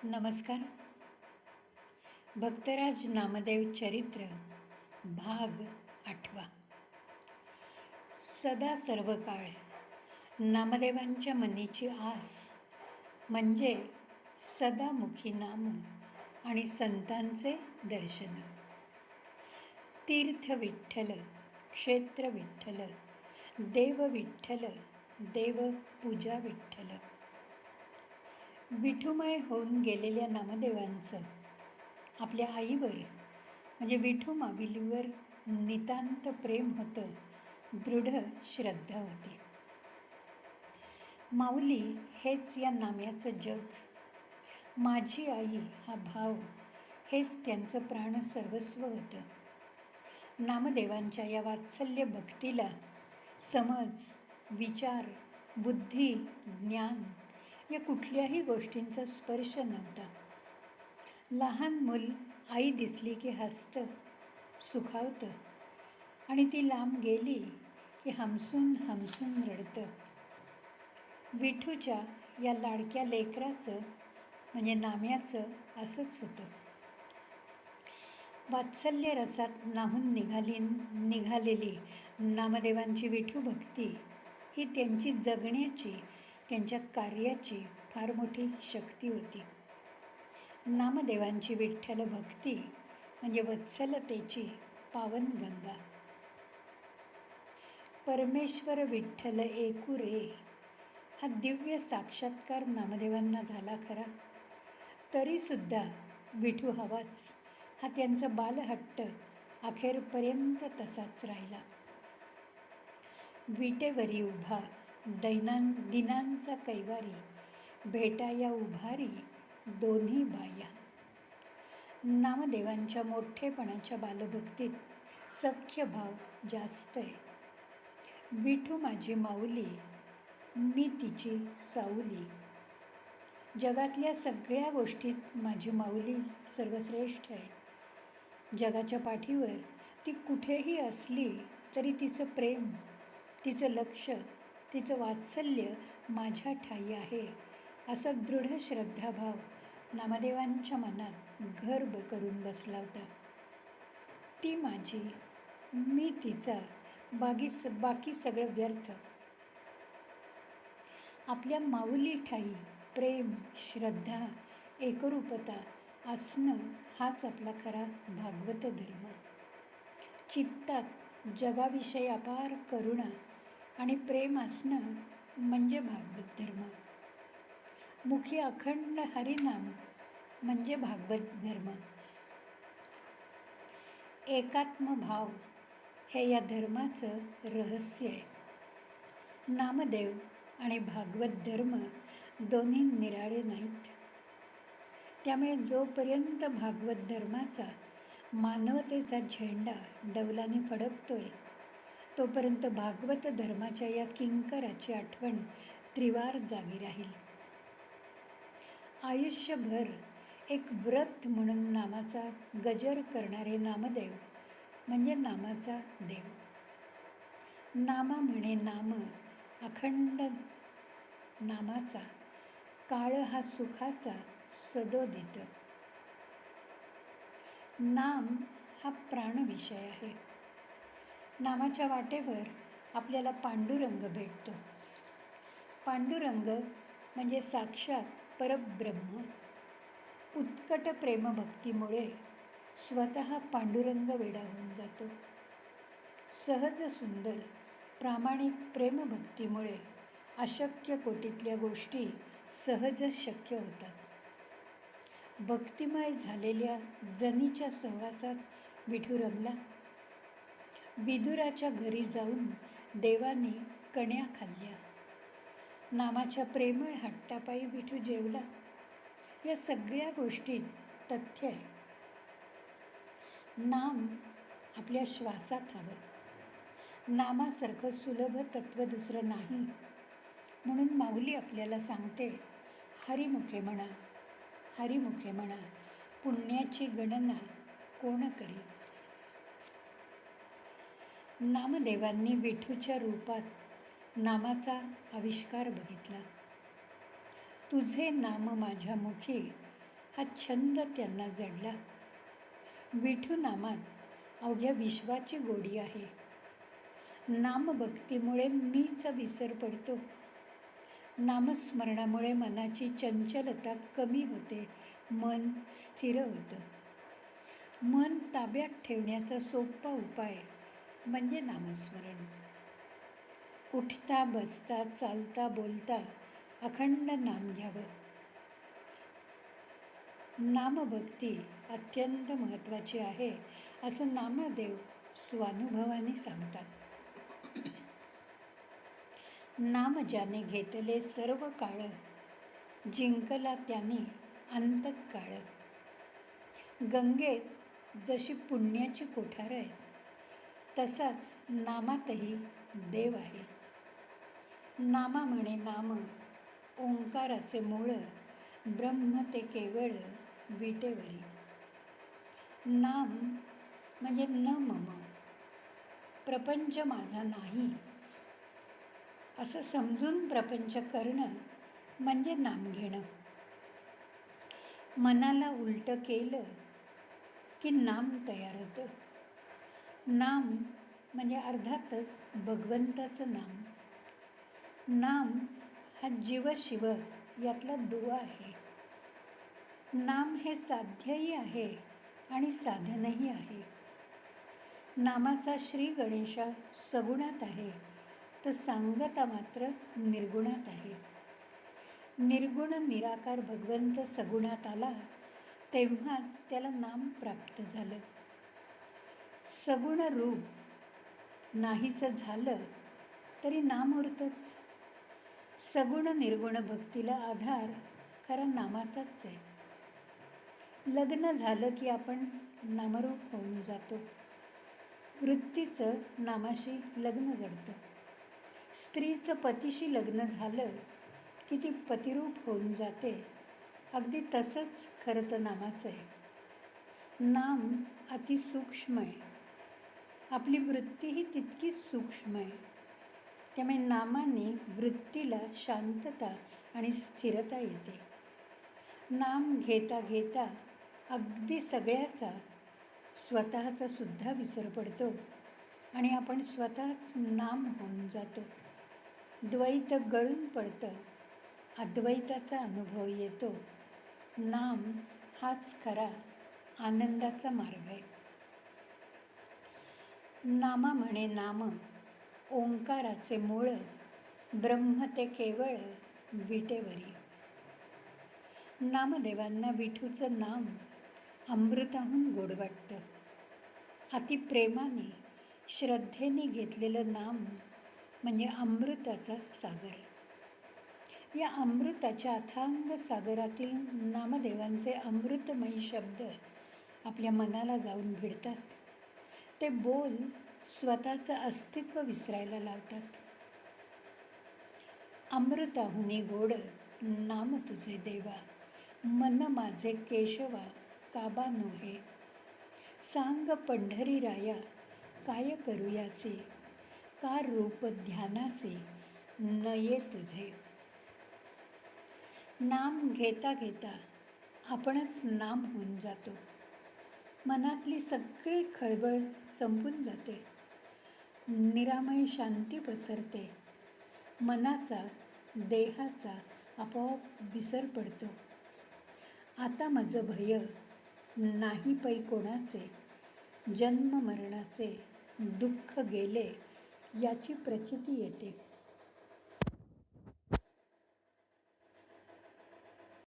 नमस्कार. भक्तराज नामदेव चरित्र भाग 8. सदा सर्व काळ नामदेवांच्या मनीची आस म्हणजे सदामुखी नाम आणि संतांचे दर्शन. तीर्थ विठ्ठल, क्षेत्र विठ्ठल, देव विठ्ठल, देव पूजा विठ्ठल. विठुमय होऊन गेलेल्या नामदेवांचं आपल्या आईवर म्हणजे विठू माऊलीवर नितांत प्रेम होतं, दृढ श्रद्धा होती. माऊली हेच या नाम्याचं जग, माझी आई हा भाव हेच त्यांचं प्राण सर्वस्व होतं. नामदेवांच्या या वात्सल्य भक्तीला समज, विचार, बुद्धी, ज्ञान या कुठल्याही गोष्टींचा स्पर्श नव्हता. लहान मूल आई दिसली की हसतं, सुखावतं आणि ती लांब गेली की हमसून हमसून रडतं. विठूच्या या लाडक्या लेकराचं म्हणजे नाम्याचं असंच होतं. वात्सल्य रसात न्हाऊन निघालेली नामदेवांची विठू भक्ती ही त्यांची जगण्याची, त्यांच्या कार्याची फार मोठी शक्ती होती. नामदेवांची विठ्ठल भक्ती म्हणजे वत्सलतेची पावनगंगा. परमेश्वर विठ्ठल एकू रे हा दिव्य साक्षात्कार नामदेवांना झाला खरा, तरीसुद्धा विठू हवाच हा त्यांचा बालहट्ट अखेरपर्यंत तसाच राहिला. विटेवरी उभा दिनांचा कैवारी, भेटाया उभारी दोन्ही बाया. नामदेवांच्या मोठेपणाच्या बालभक्तीत सख्य भाव जास्त आहे. विठू माझी माऊली, मी तिची साऊली. जगातल्या सगळ्या गोष्टीत माझी माऊली सर्वश्रेष्ठ आहे. जगाच्या पाठीवर ती कुठेही असली तरी तिचं प्रेम, तिचं लक्ष, तिचं वात्सल्य माझ्या ठायी आहे असा दृढ श्रद्धाभाव नामदेवांच्या मनात घर करून बसला होता. ती माझी, मी तिचा, बाकी सगळं व्यर्थ. आपल्या माऊली ठायी प्रेम, श्रद्धा, एकरूपता असणं हाच आपला खरा भागवत धर्म. चित्तात जगाविषयी अपार करुणा आणि प्रेम असणं म्हणजे भागवत धर्म. मुखी अखंड हरिनाम म्हणजे भागवत धर्म. एकात्मभाव हे या धर्माचं रहस्य आहे. नामदेव आणि भागवत धर्म दोन्ही निराळे नाहीत. त्यामुळे जोपर्यंत भागवत धर्माचा मानवतेचा झेंडा डौलाने फडकतोय, तोपर्यंत भागवत धर्माच्या या किंकराची आठवण त्रिवार जागी राहील. आयुष्यभर एक व्रत म्हणून नामाचा गजर करणारे नामदेव म्हणजे नामाचा देव. नामा म्हणे नाम अखंड नामाचा, काळ हा सुखाचा सदोदित. नाम हा प्राणविषय आहे. नामाच्या वाटेवर आपल्याला पांडुरंग भेटतो. पांडुरंग म्हणजे साक्षात परब्रह्म. उत्कट प्रेमभक्तीमुळे स्वतः पांडुरंग वेडा होऊन जातो. सहज सुंदर प्रामाणिक प्रेमभक्तीमुळे अशक्य कोटीतल्या गोष्टी सहज शक्य होतात. भक्तिमय झालेल्या जनीच्या सहवासात विठू रमला. विदुराच्या घरी जाऊन देवाने कण्या खाल्ल्या. नामाच्या प्रेमळ हट्टापायी विठू जेवला. या सगळ्या गोष्टीत तथ्य आहे. नाम आपल्या श्वासात हवं. नामासारखं सुलभ तत्त्व दुसरं नाही. म्हणून माऊली आपल्याला सांगते, हरिमुखे म्हणा, हरिमुखे म्हणा, पुण्याची गणना कोण करी. नामदेवांनी विठूच्या रूपात नामाचा आविष्कार बघितला. तुझे नाम माझ्या मुखी हा छंद त्यांना जडला. विठू नामात अवघ्या विश्वाची गोडी आहे. नामभक्तीमुळे मीचा विसर पडतो. नामस्मरणामुळे मनाची चंचलता कमी होते, मन स्थिर होतं. मन ताब्यात ठेवण्याचा सोपा उपाय म्हणजे नामस्मरण. उठता बसता चालता बोलता अखंड नाम घ्यावं. नामभक्ती अत्यंत महत्त्वाची आहे असं नामदेव स्वानुभवाने सांगतात. नाम ज्याने घेतले सर्व काळ, जिंकला त्याने अंतकाळ. गंगेत जशी पुण्याची कोठार आहे, तसाच नामातही देव आहे. नामा म्हणे नाम, ओंकाराचे मूळ, ब्रह्म ते केवळ विटेवरी. नाम म्हणजे न मम, प्रपंच माझा नाही असं समजून प्रपंच करणं म्हणजे नाम घेणं. मनाला उलटं केलं की नाम तयार होतं. नाम म्हणजे अर्थातच भगवंताचं नाम. नाम हा जीव शिव यातला दुवा आहे. नाम हे साध्यही आहे आणि साधनही आहे. नामाचा श्री गणेशा सगुणात आहे, तर सांगता मात्र निर्गुणात आहे. निर्गुण निराकार भगवंत सगुणात आला तेव्हाच त्याला नाम प्राप्त झालं. सगुण रूप नाहीसं झालं तरी नाम उरतंच. सगुण निर्गुण भक्तीला आधार खरा नामाचाच आहे. लग्न झालं की आपण नामरूप होऊन जातो. वृत्तीचं नामाशी लग्न जडतं. स्त्रीचं पतीशी लग्न झालं की ती पतिरूप होऊन जाते. अगदी तसंच खरं तर नामाचं आहे. नाम अतिसूक्ष्म आहे. आपली वृत्तीही तितकीच सूक्ष्म आहे. त्यामुळे नामाने वृत्तीला शांतता आणि स्थिरता येते. नाम घेता घेता अगदी सगळ्याचा, स्वतःचा सुद्धा विसर पडतो आणि आपण स्वतःच नाम होऊन जातो. द्वैत गळून पडतं, अद्वैताचा अनुभव येतो. नाम हाच खरा आनंदाचा मार्ग आहे. नामा म्हणे नाम, ओंकाराचे मूळ, ब्रह्म ते केवळ विटेवरी. नामदेवांना विठूचं नाम अमृताहून गोड वाटतं. अतिप्रेमाने श्रद्धेने घेतलेलं नाम म्हणजे अमृताचा सागर. या अमृताच्या अथांग सागरातील नामदेवांचे अमृतमयी शब्द आपल्या मनाला जाऊन भिडतात. ते बोल स्वतःचं अस्तित्व विसरायला लावतात. अमृताहुनी गोड नाम तुझे देवा, मन माझे केशवा काबा नोहे. सांग पंढरी राया काय करूयासे, का रूप ध्यानासे नये तुझे. नाम घेता घेता आपणच नाम होऊन जातो. मनातली सगळी खळबळ संपून जाते. निरामय शांती पसरते. मनाचा, देहाचा आपोआप विसर पडतो. आता मज भय नाही पै कोणाचे, जन्म मरणाचे दुःख गेले याची प्रचिती येते.